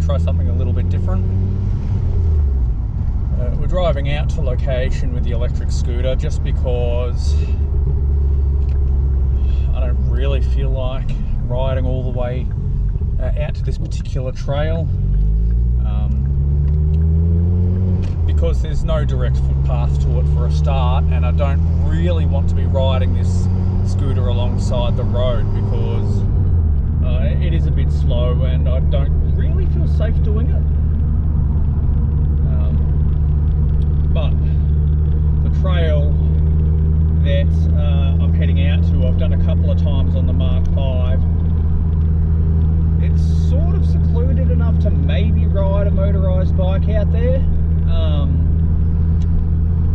to try something a little bit different. We're driving out to location with the electric scooter just because I don't really feel like riding all the way out to this particular trail, because there's no direct footpath to it for a start, and I don't really want to be riding this scooter alongside the road because it is a bit slow and I don't really feel safe doing it. But the trail that I'm heading out to, I've done a couple of times on the Mark V. It's sort of secluded enough to maybe ride a motorised bike out there,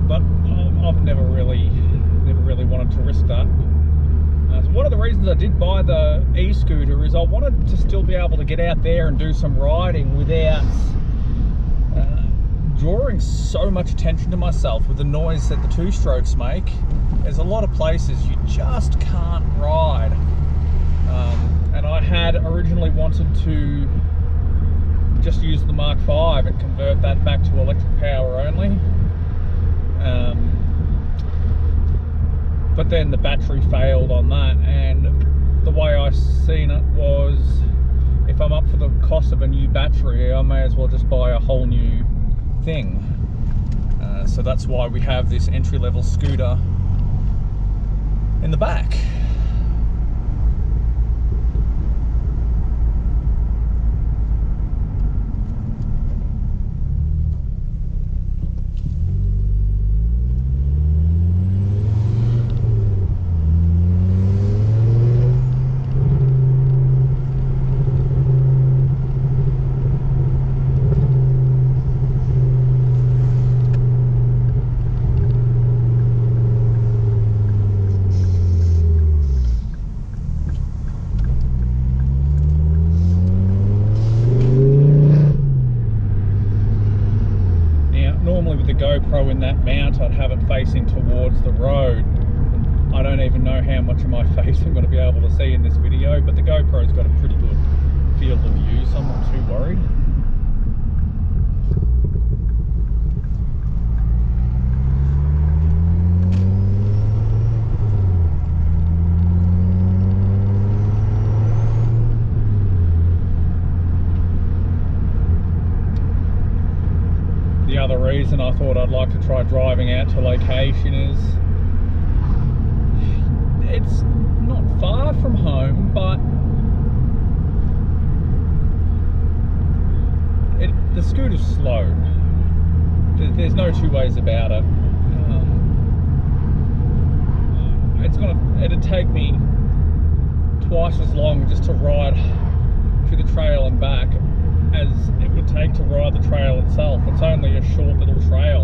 but I've never really wanted to risk that. So one of the reasons I did buy the e-scooter is I wanted to still be able to get out there and do some riding without drawing so much attention to myself with the noise that the two-strokes make. There's a lot of places you just can't ride, and I had originally wanted to just use the Mark V and convert that back to electric power only, but then the battery failed on that, and the way I seen it was, if I'm up for the cost of a new battery, I may as well just buy a whole new thing. So that's why we have this entry-level scooter in the back. GoPro in that mount, I'd have it facing towards the road. I don't even know how much of my face I'm going to be able to see in this video, but the GoPro's got a pretty good field of view, so I'm not too worried. The other reason I thought I'd like to try driving out to location is it's not far from home, but the scooter's slow. There's no two ways about it. It'd take me twice as long just to ride to the trail and back as it would take to ride the trail itself. It's only a short little trail,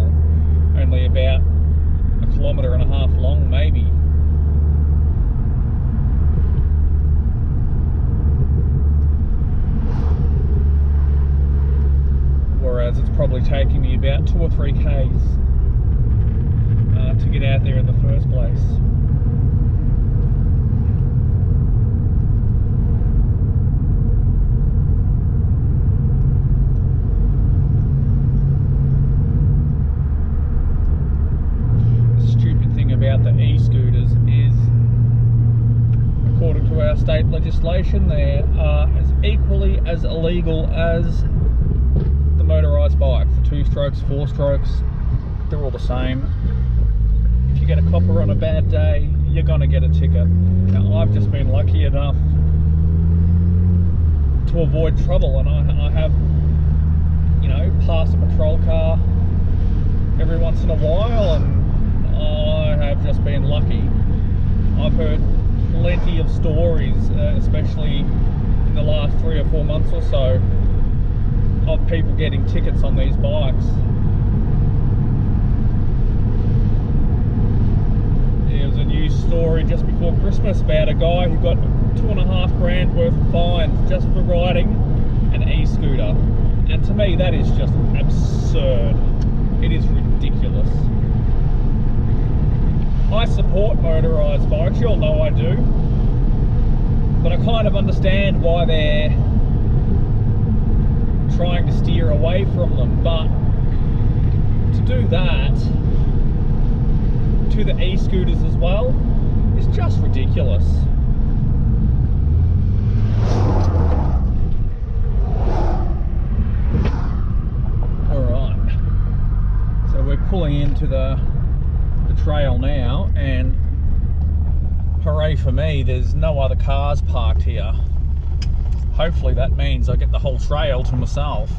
only about 1.5 kilometers long maybe. Whereas it's probably taking me about 2 or 3 k's to get out there in the first place. About the e-scooters is, according to our state legislation, they are as equally as illegal as the motorised bikes. The 2 strokes, 4 strokes, they're all the same. If you get a copper on a bad day, you're gonna get a ticket. Now, I've just been lucky enough to avoid trouble, and I have, you know, passed a patrol car every once in a while, and I have just been lucky. I've heard plenty of stories, especially in the last 3 or 4 months or so, of people getting tickets on these bikes. There was a news story just before Christmas about a guy who got 2.5 grand worth of fines just for riding an e-scooter. And to me, that is just absurd. It is ridiculous. I support motorised bikes, you all know I do, but I kind of understand why they're trying to steer away from them, but to do that to the e-scooters as well is just ridiculous. Alright, so we're pulling into the trail now, and hooray for me, there's no other cars parked here. Hopefully that means I get the whole trail to myself.